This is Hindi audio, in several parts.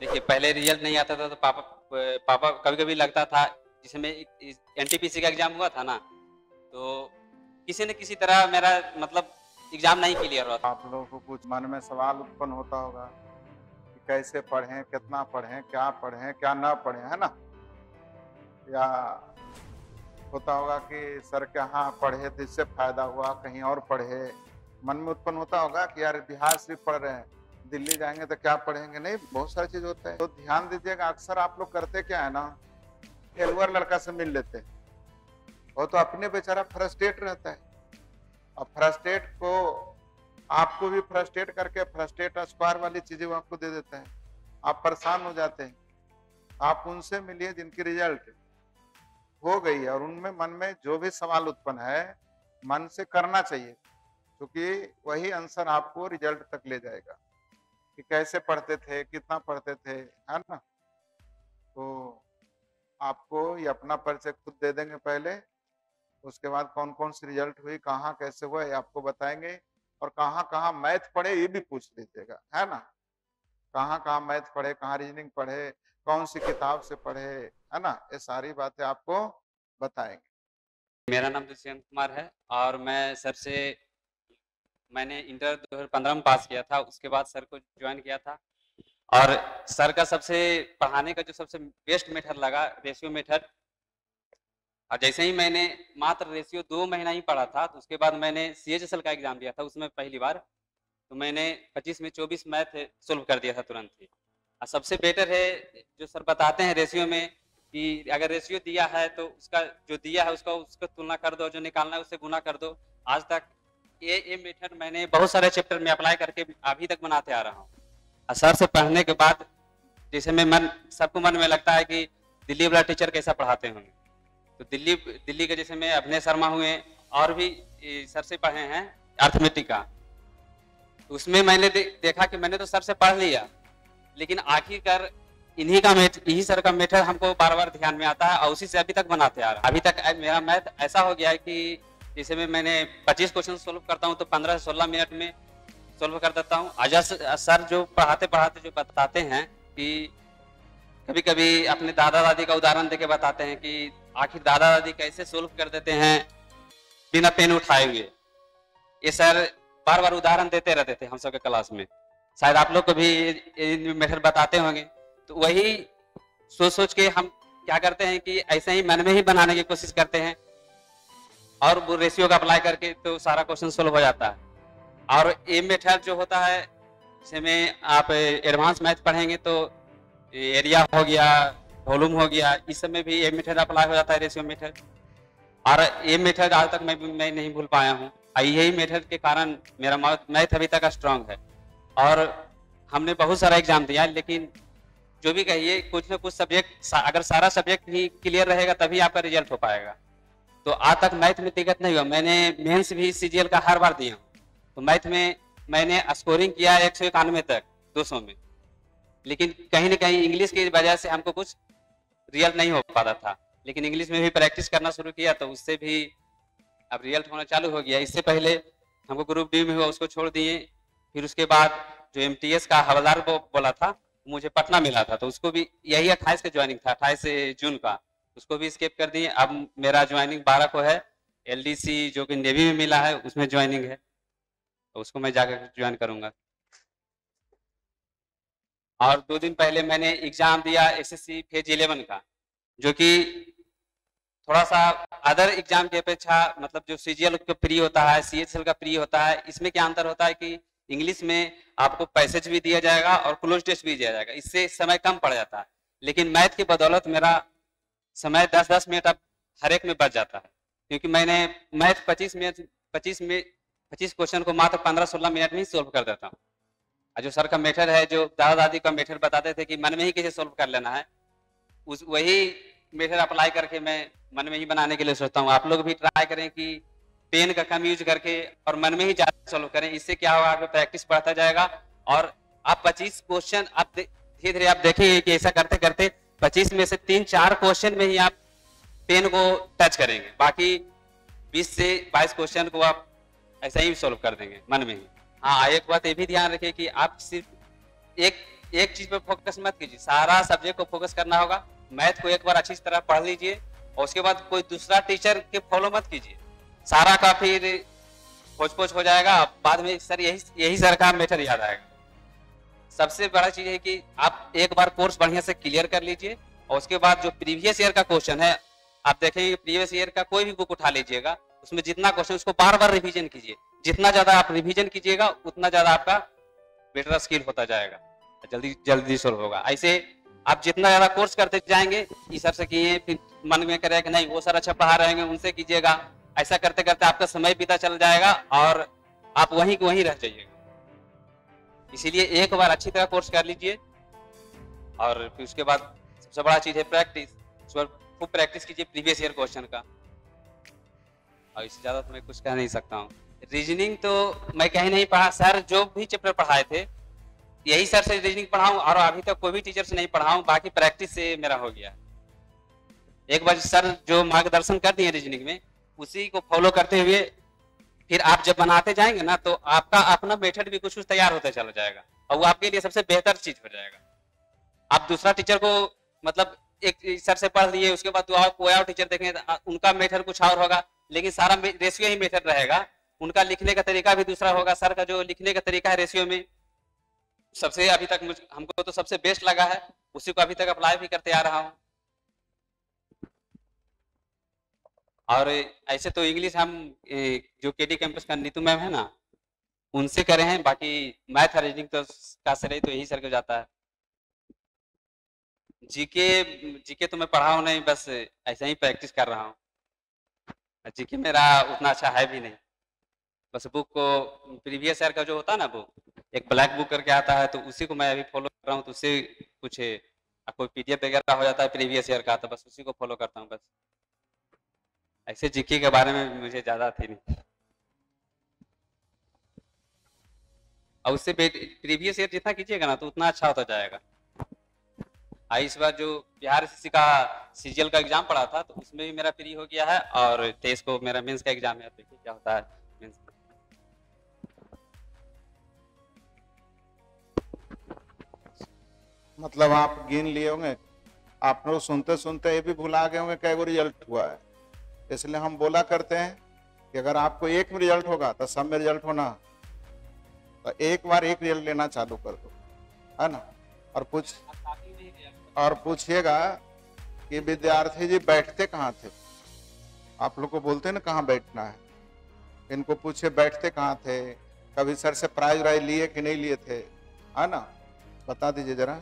देखिए, पहले रिजल्ट नहीं आता था तो पापा कभी-कभी लगता था, जिसमें एनटीपीसी का एग्ज़ाम हुआ था ना, तो किसी न किसी तरह मेरा मतलब एग्ज़ाम नहीं क्लियर हुआ था। आप लोगों को कुछ मन में सवाल उत्पन्न होता होगा कि कैसे पढ़ें, कितना पढ़ें, क्या ना पढ़ें, है ना? या होता होगा कि सर के यहाँ पढ़े तो इससे फायदा हुआ, कहीं और पढ़े। मन में उत्पन्न होता होगा कि यार बिहार सिर्फ पढ़ रहे हैं, दिल्ली जाएँगे तो क्या पढ़ेंगे? नहीं, बहुत सारी चीज़ होता है। तो ध्यान दीजिएगा, अक्सर आप लोग करते क्या है ना, फेलुअर लड़का से मिल लेते हैं। वो तो अपने बेचारा फ्रस्ट्रेट रहता है। अब फ्रस्ट्रेट को आपको भी फ्रस्ट्रेट करके फ्रस्ट्रेट स्क्वायर वाली चीजें वो आपको दे देता है। आप परेशान हो जाते हैं। आप उनसे मिलिए जिनकी रिजल्ट हो गई है और उनमें मन में जो भी सवाल उत्पन्न है, मन से करना चाहिए, क्योंकि वही आंसर आपको रिजल्ट तक ले जाएगा कि कैसे पढ़ते थे, कितना पढ़ते थे, है ना? तो आपको ये अपना परिचय खुद दे देंगे पहले, उसके बाद कौन-कौन सी रिजल्ट हुई, कहाँ कैसे हुआ, ये आपको बताएँगे और कहाँ-कहाँ मैथ पढ़े ये भी पूछ लीजिएगा, है ना? कहाँ-कहाँ मैथ पढ़े, कहाँ रीजनिंग पढ़े, कौन-सी किताब से पढ़े, है ना? ये सारी बातें आपको बताएँगे। मेरा नाम दुष्यंत कुमार है और मैंने इंटर 2015 में पास किया था, उसके बाद सर को जॉइन किया था और सर का सबसे पढ़ाने का जो सबसे बेस्ट मेथड लगा, रेशियो मेथड। और जैसे ही मैंने मात्र रेशियो 2 महीना ही पढ़ा था, तो उसके बाद मैंने सीएचएसएल का एग्ज़ाम दिया था, उसमें पहली बार। तो मैंने 25 में 24 मैथ सॉल्व कर दिया था तुरंत ही। और सबसे बेटर है, जो सर बताते हैं रेशियो में, कि अगर रेशियो दिया है तो उसका जो दिया है उसका उसका तुलना कर दो, जो निकालना है उससे गुना कर दो। आज तक ये मेथड मैंने बहुत सारे चैप्टर में अप्लाई करके अभी तक बनाते आ रहा हूँ। और सर से पढ़ने के बाद जैसे सबको मन में लगता है कि दिल्ली वाला टीचर कैसा पढ़ाते होंगे। तो दिल्ली के जैसे में अभिनय शर्मा हुए और भी सर से पढ़े हैं अर्थमेटिक का। तो उसमें मैंने देखा कि मैंने तो सर से पढ़ लिया, लेकिन आखिरकार यही सर का मेथड हमको बार-बार ध्यान में आता है और उसी से अभी तक बनाते आ रहा हूं। अभी तक मेरा मैथ ऐसा हो गया है कि जैसे में मैंने 25 क्वेश्चन सोल्व करता हूँ तो 15 से 16 मिनट में सोल्व कर देता हूँ। सर जो पढ़ाते-पढ़ाते जो बताते हैं कि कभी-कभी अपने दादा-दादी का उदाहरण देके बताते हैं कि आखिर दादा-दादी कैसे सोल्व कर देते हैं बिना पेन उठाए हुए। ये सर बार-बार उदाहरण देते रहते थे हम सबके क्लास में। शायद आप लोग को भी ये मेथड बताते होंगे। तो वही सोच-सोच के हम क्या करते हैं कि ऐसे ही मन में ही बनाने की कोशिश करते हैं और वो रेशियो का अप्लाई करके तो सारा क्वेश्चन सॉल्व हो जाता है। और ये मेथड जो होता है, जिसमें आप एडवांस मैथ पढ़ेंगे तो एरिया हो गया, वॉल्यूम हो गया, इस सब में भी ये मेथड अप्लाई हो जाता है, रेशियो मेथड। और ये मेथड आज तक मैं नहीं भूल पाया हूँ। यही मेथड के कारण मेरा मैथ अभी तक स्ट्रांग है। और हमने बहुत सारा एग्जाम दिया, लेकिन जो भी कहिए कुछ ना कुछ सब्जेक्ट, अगर सारा सब्जेक्ट भी क्लियर रहेगा तभी आपका रिजल्ट हो पाएगा। तो आज तक मैथ में दिक्कत नहीं हुआ। मैंने मेंस भी सीजीएल का हर बार दिया हूँ। तो मैथ में मैंने स्कोरिंग किया 191 तक 200 में, लेकिन कहीं ना कहीं इंग्लिश की वजह से हमको कुछ रिजल्ट नहीं हो पाता था। लेकिन इंग्लिश में भी प्रैक्टिस करना शुरू किया तो उससे भी अब रिजल्ट होना चालू हो गया। इससे पहले हमको ग्रुप डी में हुआ, उसको छोड़ दिए। फिर उसके बाद जो एमटीएस का हवलदार बोला था, मुझे पटना मिला था, तो उसको भी यही 28 का ज्वाइनिंग था, 28 जून का, उसको भी स्किप कर दिए। अब मेरा ज्वाइनिंग 12 को है। एलडीसी जो कि नेवी में मिला है उसमें ज्वाइनिंग है, तो उसको मैं जाकर ज्वाइन करूंगा। और 2 दिन पहले मैंने एग्जाम दिया एसएससी फेज 11 का, जो कि थोड़ा सा अदर एग्जाम की अपेक्षा, मतलब जो सीजीएल का प्री होता है, सीएचएल का प्री होता है, इसमें क्या अंतर होता है कि इंग्लिश में आपको पैसेज भी दिया जाएगा और क्लोज टेस्ट भी दिया जाएगा, इससे समय कम पड़ जाता है। लेकिन मैथ की बदौलत मेरा समय 10-10 मिनट अब हर एक में बच जाता है, क्योंकि मैंने मैथ 25 क्वेश्चन को मात्र 15-16 मिनट में ही सोल्व कर देता हूँ। और जो सर का मेथड है, जो दादा दादी का मेथड बताते थे कि मन में ही कैसे सोल्व कर लेना है, वही मेथड अप्लाई करके मैं मन में ही बनाने के लिए सोचता हूँ। आप लोग भी ट्राई करें कि पेन का कम यूज करके और मन में ही ज्यादा सोल्व करें। इससे क्या होगा, आपका प्रैक्टिस बढ़ता जाएगा और आप 25 क्वेश्चन आप धीरे धीरे आप देखेंगे कि ऐसा करते करते 25 में से 3-4 क्वेश्चन में ही आप पेन को टच करेंगे, बाकी 20 से 22 क्वेश्चन को आप ऐसा ही सोल्व कर देंगे मन में ही। हाँ, एक बात ये भी ध्यान रखिए कि आप सिर्फ एक एक चीज पे फोकस मत कीजिए, सारा सब्जेक्ट को फोकस करना होगा। मैथ को एक बार अच्छी तरह पढ़ लीजिए और उसके बाद कोई दूसरा टीचर के फॉलो मत कीजिए, सारा का फिर पोच हो जाएगा, बाद में सर यही सर का मेथड याद आएगा। सबसे बड़ा चीज है कि आप एक बार कोर्स बढ़िया से क्लियर कर लीजिए और उसके बाद जो प्रीवियस ईयर का क्वेश्चन है, आप देखेंगे प्रीवियस ईयर का कोई भी बुक उठा लीजिएगा, उसमें जितना क्वेश्चन उसको बार बार रिवीजन कीजिए। जितना ज्यादा आप रिवीजन कीजिएगा उतना ज्यादा आपका बेटर स्किल होता जाएगा, जल्दी सोल्व होगा। ऐसे आप जितना ज्यादा कोर्स करते जाएंगे, इस सर से किए फिर मन में करेगा कि नहीं वो सर अच्छा पढ़ा रहेंगे उनसे कीजिएगा, ऐसा करते करते आपका समय बीता चल जाएगा और आप वहीं को वहीं रह जाइएगा। इसीलिए एक बार अच्छी तरह कोर्स कर लीजिए और फिर उसके बाद सबसे बड़ा चीज है प्रैक्टिस। खूब प्रैक्टिस कीजिए प्रीवियस ईयर क्वेश्चन का, और इससे ज्यादा तो मैं कुछ कह नहीं सकता हूँ। रीजनिंग तो मैं कहीं नहीं पढ़ा, सर जो भी चैप्टर पढ़ाए थे यही सर से रीजनिंग पढ़ाऊं और अभी तक कोई भी टीचर से नहीं पढ़ाऊं, बाकी प्रैक्टिस से मेरा हो गया। एक बार सर जो मार्गदर्शन कर दिए रीजनिंग में, उसी को फॉलो करते हुए फिर आप जब बनाते जाएंगे ना, तो आपका अपना मेथड भी कुछ तैयार होता चला जाएगा और वो आपके लिए सबसे बेहतर चीज हो जाएगा। आप दूसरा टीचर को मतलब एक सर से पढ़ लिए, उसके बाद कोई और टीचर देखेंगे उनका मेथड कुछ और होगा, लेकिन सारा रेशियो ही मेथड रहेगा। उनका लिखने का तरीका भी दूसरा होगा, सर का जो लिखने का तरीका है रेशियो में सबसे अभी तक हमको तो सबसे बेस्ट लगा है, उसी को अभी तक अप्लाई भी करते आ रहा हूँ। और ऐसे तो इंग्लिश हम जो केडी कैंपस का नीतू मैम है ना, उनसे करे हैं, बाकी मैथ और रीजनिंग तो का श्रेय तो यही सर को जाता है। जीके तो मैं पढ़ा हूँ नहीं, बस ऐसे ही प्रैक्टिस कर रहा हूँ। जीके मेरा उतना अच्छा है भी नहीं, बस बुक को प्रीवियस ईयर का जो होता है ना बुक, एक ब्लैक बुक करके आता है, तो उसी को मैं अभी फॉलो कर रहा हूँ। तो उससे कुछ कोई पीडीएफ वगैरह हो जाता है प्रीवियस ईयर का, तो बस उसी को फॉलो करता हूँ। बस ऐसे जीके के बारे में मुझे ज्यादा थी नहीं, और उससे प्रीवियस ईयर जितना कीजिएगा ना तो उतना अच्छा होता जाएगा। इस बार जो बिहार एसएससी का सीजीएल का एग्जाम पड़ा था, तो उसमें भी मेरा फ्री हो गया है और 23 को मेरा मेंस का एग्जाम है, देखिए क्या होता है मेंस। मतलब आप गिन लिए होंगे, आप लोग सुनते सुनते ये भी भुला गए होंगे कई रिजल्ट हुआ है। इसलिए हम बोला करते हैं कि अगर आपको एक में रिजल्ट होगा तो सब में रिजल्ट होना, तो एक बार एक रिजल्ट लेना चालू कर दो, है ना। और पूछिएगा कि विद्यार्थी जी बैठते कहाँ थे। आप लोग को बोलते हैं ना कहाँ बैठना है, इनको पूछे बैठते कहाँ थे, कभी सर से प्राइज राइज लिए कि नहीं लिए थे, है ना, बता दीजिए जरा।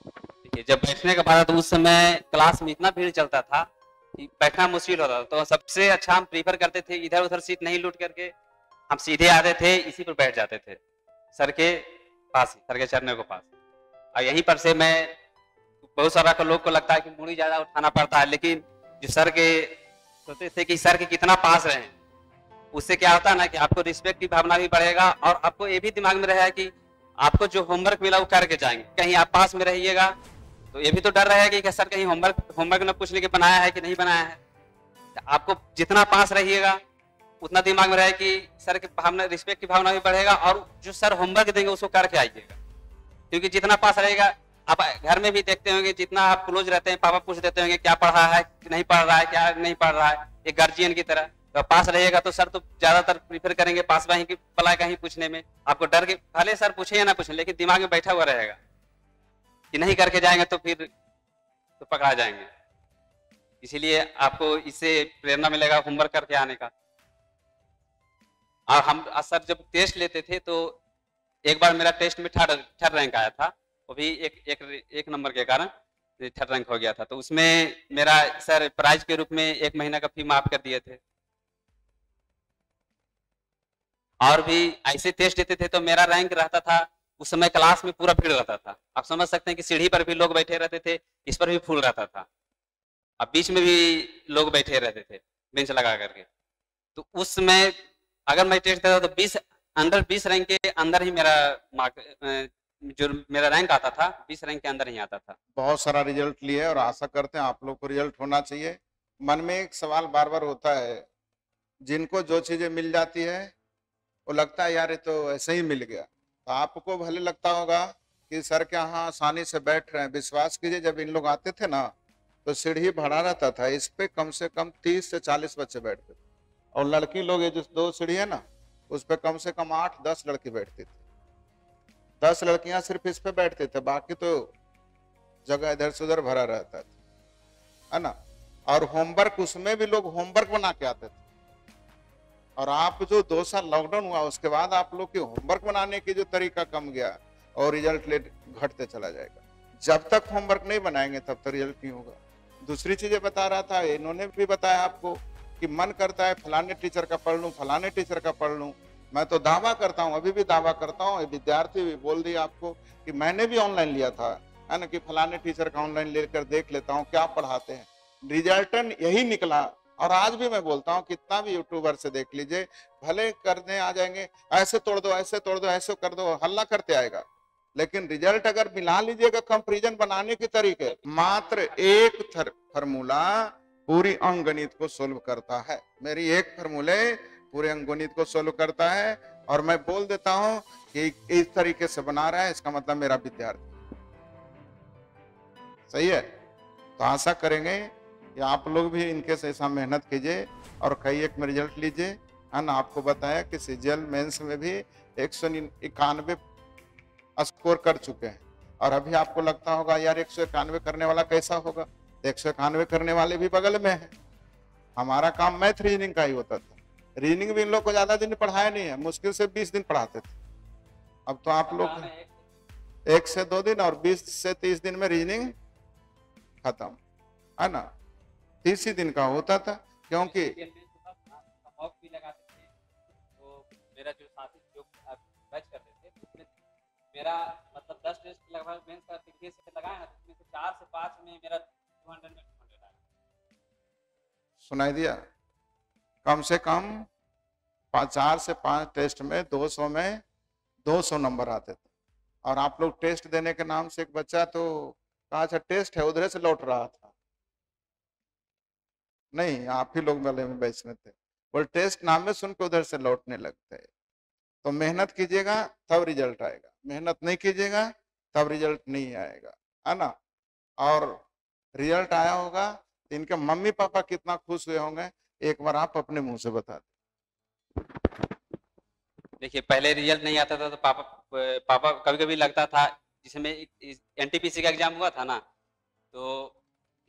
देखिए जब बैठने का बात, तो उस समय क्लास में इतना भीड़ चलता था कि बैठना मुश्किल होता था, तो सबसे अच्छा हम प्रीफर करते थे इधर उधर सीट नहीं लूट करके हम सीधे आते थे, इसी पर बैठ जाते थे, सर के पास ही, सर के चरणों के पास। और यहीं पर से मैं बहुत सारा लोग को लगता है कि मुड़ी ज्यादा उठाना पड़ता है, लेकिन जो सर के सोचते थे कि सर के कितना पास रहे, उससे क्या होता है ना कि आपको रिस्पेक्ट की भावना भी बढ़ेगा और आपको ये भी दिमाग में रहेगा कि आपको जो होमवर्क मिला वो करके जाएंगे। कहीं आप पास में रहिएगा तो ये भी तो डर रहेगा कि सर कहीं होमवर्क न पूछने के बनाया है कि नहीं बनाया है। आपको जितना पास रहिएगा उतना दिमाग में रहेगा कि सर की भावना, रिस्पेक्ट की भावना भी बढ़ेगा और जो सर होमवर्क देंगे उसको करके आइएगा। क्योंकि जितना पास रहेगा, आप घर में भी देखते होंगे, जितना आप क्लोज रहते हैं, पापा पूछ देते होंगे क्या पढ़ रहा है, नहीं पढ़ रहा है, क्या नहीं पढ़ रहा है, एक गार्जियन की तरह। तो पास रहेगा तो सर तो ज्यादातर प्रीफर करेंगे पास में ही पढ़ाई का ही पूछने में। आपको डर के भले सर पूछे या ना पूछे, लेकिन दिमाग में बैठा हुआ रहेगा कि नहीं करके जाएंगे तो फिर तो पकड़ा जाएंगे। इसीलिए आपको इससे प्रेरणा मिलेगा होमवर्क करके आने का। और हम सर जब टेस्ट लेते थे तो एक बार मेरा टेस्ट में थर्ड रैंक आया था, वो भी एक नंबर के कारण थर्ड रैंक हो गया था। तो उसमें मेरा सर प्राइज के रूप में 1 महीना का फी माफ कर दिए थे। और भी ऐसे टेस्ट देते थे तो मेरा रैंक रहता था, उस समय क्लास में पूरा भीड़ रहता था। आप समझ सकते हैं कि सीढ़ी पर भी लोग बैठे रहते थे, इस पर भी फुल रहता था, अब बीच में भी लोग बैठे रहते थे बेंच लगा करके। तो उस समय अगर मैं टेस्ट देता तो अंडर 20 रैंक के अंदर ही मेरा मार्क, जो मेरा रैंक आता था 20 रैंक के अंदर ही आता था। बहुत सारा रिजल्ट लिए और आशा करते हैं आप लोग को रिजल्ट होना चाहिए। मन में एक सवाल बार बार होता है, जिनको जो चीजें मिल जाती है वो लगता है यार ये तो ऐसे ही मिल गया। तो आपको भले लगता होगा कि सर के यहाँ आसानी से बैठ रहे हैं। विश्वास कीजिए, जब इन लोग आते थे ना तो सीढ़ी भरा रहता था, इस पे कम से कम 30 से 40 बच्चे बैठते थे। और लड़की लोग, ये जो 2 सीढ़ी है ना, उस पे कम से कम 8-10 लड़की बैठती थी। 10 लड़कियां सिर्फ इस पे बैठते थे, बाकी तो जगह इधर से उधर भरा रहता था, है ना। और होमवर्क, उसमें भी लोग होमवर्क बना के आते थे। और आप जो 2 साल लॉकडाउन हुआ उसके बाद आप लोग के होमवर्क बनाने की जो तरीका कम गया और रिजल्ट लेट घटते चला जाएगा। जब तक होमवर्क नहीं बनाएंगे तब तक रिजल्ट नहीं होगा। दूसरी चीजें बता रहा था, इन्होंने भी बताया आपको कि मन करता है फलाने टीचर का पढ़ लूं, फलाने टीचर का पढ़ लूं। मैं तो दावा करता हूं, अभी भी दावा करता हूं, विद्यार्थी भी बोल दिया आपको कि मैंने भी ऑनलाइन लिया था, है ना, कि फलाने टीचर का ऑनलाइन लेकर देख लेता हूं क्या पढ़ाते हैं। रिजल्ट यही निकला। और आज भी मैं बोलता हूं, कितना भी यूट्यूबर से देख लीजिए, भले करने आ जाएंगे, ऐसे तोड़ दो, ऐसे तोड़ दो, ऐसे कर दो, हल्ला करते आएगा, लेकिन रिजल्ट अगर मिला लीजिएगा कंपैरिजन बनाने के तरीके, मात्र एक फार्मूला पूरी अंकगणित को सोल्व करता है। मेरी एक फार्मूले पूरे अंकगणित को सोल्व करता है। और मैं बोल देता हूं कि इस तरीके से बना रहा है, इसका मतलब मेरा विद्यार्थी सही है। तो आशा करेंगे कि आप लोग भी इनके से ऐसा मेहनत कीजिए और कई एक में रिजल्ट लीजिए, है ना। आपको बताया कि सीजीएल मेंस में भी 191 स्कोर कर चुके हैं। और अभी आपको लगता होगा यार 191 करने वाला कैसा होगा, तो 191 करने वाले भी बगल में है। हमारा काम मैथ रीजनिंग का ही होता था। रीजनिंग भी इन लोग को ज्यादा दिन पढ़ाया नहीं है, मुश्किल से 20 दिन पढ़ाते थे। अब तो आप लोग 1 से 2 दिन और 20 से 30 दिन में रीजनिंग खत्म, है ना। 30 ही दिन का होता था, क्योंकि मेरा जो साथी जो बैच करते थे उसमें मेरा मतलब 10 टेस्ट लगभग मेंस का तरीके से लगाया ना, उसमें से 4 से 5 में मेरा 200 में 200 आया। सुनाई दिया। कम से कम 4 से 5 टेस्ट में 200 में 200 नंबर आते थे। और आप लोग टेस्ट देने के नाम से, एक बच्चा तो कहा अच्छा टेस्ट है, उधर से लौट रहा था। नहीं, आप ही लोग वाले में बैच में थे, वो टेस्ट नाम में सुन के उधर से लौटने लगते। तो मेहनत कीजिएगा तब रिजल्ट आएगा, मेहनत नहीं कीजिएगा तब रिजल्ट नहीं आएगा, है ना। और रिजल्ट आया होगा तो इनके मम्मी पापा कितना खुश हुए होंगे, एक बार आप अपने मुंह से बता दें। देखिए, पहले रिजल्ट नहीं आता था तो पापा कभी कभी लगता था, जिसमें एनटीपीसी का एग्जाम हुआ था ना, तो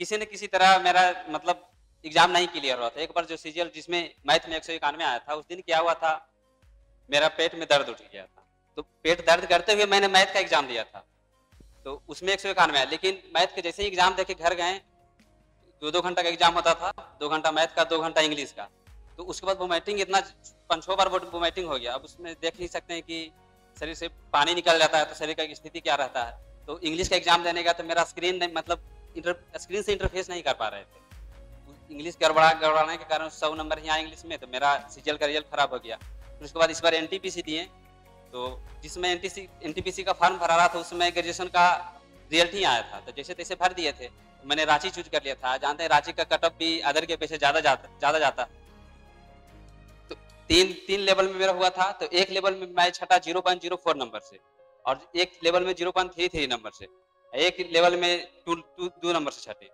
किसी न किसी तरह मेरा मतलब एग्जाम नहीं क्लियर हुआ था। एक बार जो सीजीएल जिसमें मैथ में 191 आया था, उस दिन क्या हुआ था, मेरा पेट में दर्द उठ गया था। तो पेट दर्द करते हुए मैंने मैथ का एग्जाम दिया था, तो उसमें 191 आया। लेकिन मैथ के जैसे ही एग्जाम देके घर गए, 2-2 घंटा का एग्जाम होता था, 2 घंटा मैथ का, 2 घंटा इंग्लिश का। तो उसके बाद वोमिटिंग इतना 5-6 बार वोमिटिंग हो गया। अब उसमें देख नहीं सकते हैं कि शरीर से पानी निकल जाता है तो शरीर का स्थिति क्या रहता है। तो इंग्लिश का एग्जाम देने का तो मेरा स्क्रीन मतलब स्क्रीन से इंटरफेस नहीं कर पा रहे थे। इंग्लिश गड़बड़ाने के कारण 100 नंबर ही आए इंग्लिश में, तो मेरा सीजीएल का रिजल्ट खराब हो गया। फिर उसके बाद इस बार एनटीपीसी दिए, तो जिसमें एनटीपीसी का फॉर्म भरा रहा था उसमें ग्रेजुएशन का रिजल्ट ही आया था, तो जैसे तैसे भर दिए थे। तो मैंने रांची चूज कर लिया था। जानते हैं रांची का कट ऑफ भी अदर के अपेक्षा ज्यादा जाता। तो तीन लेवल में मेरा हुआ था। तो एक लेवल में मैं छटा 0.04 नंबर से, और एक लेवल में 0.33 नंबर से, एक लेवल में 2 नंबर से छटे।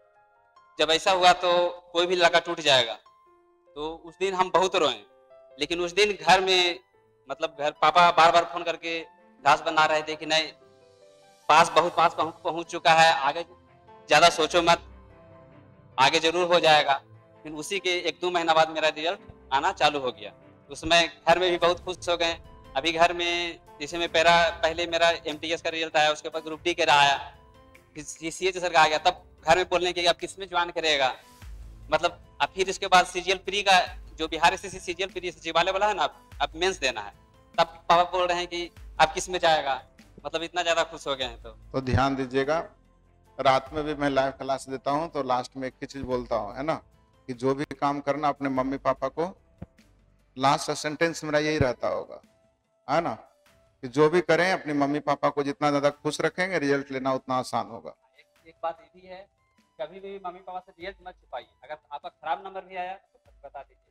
जब ऐसा हुआ तो कोई भी लड़का टूट जाएगा। तो उस दिन हम बहुत रोए। लेकिन उस दिन घर में मतलब घर पापा बार बार फोन करके दास बना रहे थे कि नहीं, बहुत पास पहुंच चुका है, आगे ज्यादा सोचो मत, आगे जरूर हो जाएगा। फिर उसी के 1-2 महीना बाद मेरा रिजल्ट आना चालू हो गया। उसमें घर में भी बहुत खुश हो गए। अभी घर में जैसे मैं पहले मेरा एमटीएस का रिजल्ट आया, उसके बाद ग्रुप डी का आया, फिर सीएच सर का आ गया, तब घर में बोलने के आप किस में ज्वाइन करेगा, मतलब अब फिर इसके बाद सीजीएल प्री का जो बिहार से सीजीएल प्री वाले वाला है ना, अब मेंस देना है, तब पापा बोल रहे हैं कि आप किस में जाएगा, मतलब इतना ज्यादा खुश हो गए हैं। तो ध्यान दीजिएगा, रात में भी मैं लाइव क्लास देता हूं, तो लास्ट में एक ही चीज बोलता हूं, है ना, कि जो भी काम करना अपने मम्मी पापा को, लास्ट सेंटेंस मेरा यही रहता होगा, है ना, कि जो भी करें अपनी मम्मी पापा को जितना ज्यादा खुश रखेंगे रिजल्ट लेना उतना आसान होगा। एक बात ये भी है, कभी भी मम्मी पापा से रिजल्ट मत छुपाइए। अगर आपका खराब नंबर भी आया तो बता दीजिए।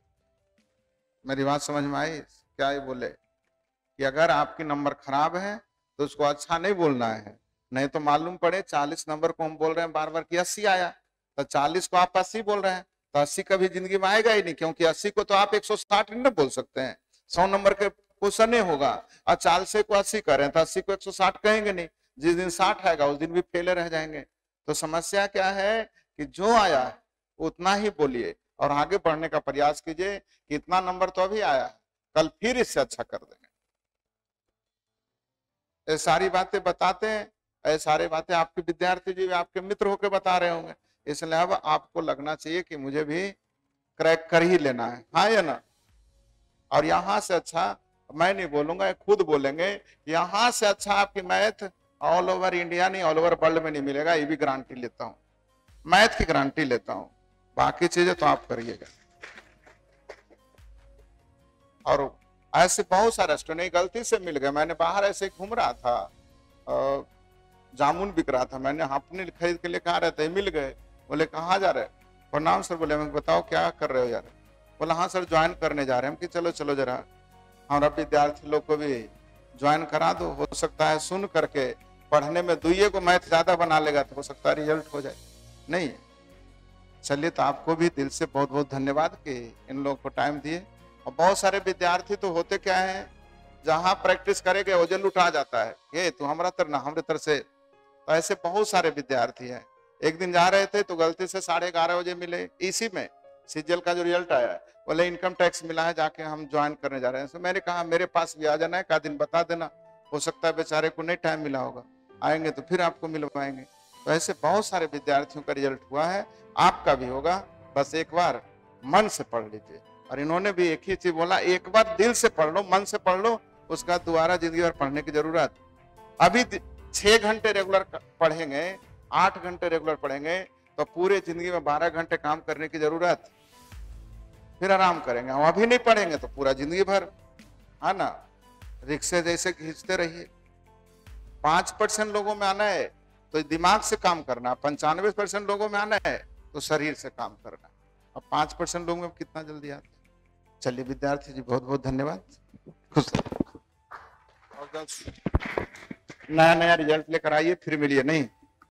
मेरी बात समझ में आई? क्या ये बोले कि अगर आपकी नंबर खराब है तो उसको अच्छा नहीं बोलना है, नहीं तो मालूम पड़े 40 नंबर को हम बोल रहे हैं बार बार कि 80 आया, तो 40 को आप 80 बोल रहे हैं, तो 80 कभी जिंदगी में आएगा ही नहीं, क्योंकि 80 को तो आप 160 नहीं बोल सकते हैं। 100 नंबर के क्वेश्चन नहीं होगा, और 40 को 80 करें तो 80 को 160 कहेंगे नहीं। जिस दिन 60 आएगा उस दिन भी फेले रह जाएंगे। तो समस्या क्या है कि जो आया उतना ही बोलिए और आगे बढ़ने का प्रयास कीजिए कि इतना नंबर तो अभी आया, कल फिर इससे अच्छा कर देंगे। ये सारी बातें बताते हैं, ये सारी बातें आपके विद्यार्थी जी आपके मित्र होकर बता रहे होंगे, इसलिए अब आपको लगना चाहिए कि मुझे भी क्रैक कर ही लेना है, हाँ या ना। और यहाँ से अच्छा मैं नहीं बोलूंगा, खुद बोलेंगे, यहाँ से अच्छा आपकी मैथ ऑल ओवर इंडिया नहीं ऑल ओवर वर्ल्ड में नहीं मिलेगा, ये भी गारंटी लेता हूँ, मैथ की गारंटी लेता हूँ। बाकी चीजें तो आप करिएगा। और ऐसे बहुत सारे स्टूडेंट गलती से मिल गए, मैंने बाहर ऐसे घूम रहा था, जामुन बिक रहा था, मैंने हाफनी खरीद के लेकर आ रहे थे, मिल गए, बोले कहाँ जा रहे? प्रणाम सर। बोले मैं बताओ क्या कर रहे हो यार? बोला हाँ सर ज्वाइन करने जा रहे हैं। हम कि चलो चलो जरा हमारा विद्यार्थी लोग को भी ज्वाइन करा दो, हो सकता है सुन करके पढ़ने में दुइये को मैथ ज्यादा बना लेगा तो हो सकता है रिजल्ट हो जाए। नहीं चलिए, तो आपको भी दिल से बहुत बहुत धन्यवाद कि इन लोगों को टाइम दिए। और बहुत सारे विद्यार्थी तो होते क्या है, जहां प्रैक्टिस करेंगे वजन उठा जाता है, ये तो हमारा तर ना हमारे तर से। तो ऐसे बहुत सारे विद्यार्थी हैं। एक दिन जा रहे थे तो गलती से 11:30 बजे मिले, इसी में सीजीएल का जो रिजल्ट आया है, बोले इनकम टैक्स मिला है, जाके हम ज्वाइन करने जा रहे हैं। तो मैंने कहा मेरे पास भी आ जाना है, का दिन बता देना, हो सकता है बेचारे को नहीं टाइम मिला होगा, आएंगे तो फिर आपको मिलवाएंगे। तो ऐसे बहुत सारे विद्यार्थियों का रिजल्ट हुआ है, आपका भी होगा, बस एक बार मन से पढ़ लीजिए। और इन्होंने भी एक ही चीज बोला, एक बार दिल से पढ़ लो, मन से पढ़ लो, उसका दोबारा जिंदगी भर पढ़ने की जरूरत। अभी 6 घंटे रेगुलर पढ़ेंगे, 8 घंटे रेगुलर पढ़ेंगे, तो पूरे जिंदगी में 12 घंटे काम करने की जरूरत, फिर आराम करेंगे। हम अभी नहीं पढ़ेंगे तो पूरा जिंदगी भर, है ना, रिक्शे जैसे खींचते रहिए। 5% लोगों में आना है तो दिमाग से काम करना, 95% लोगों में आना है तो शरीर से काम करना। अब 5% लोगों में कितना जल्दी आता है। चलिए विद्यार्थी जी बहुत बहुत धन्यवाद, खुश नया नया रिजल्ट लेकर आइए, फिर मिलिए नहीं।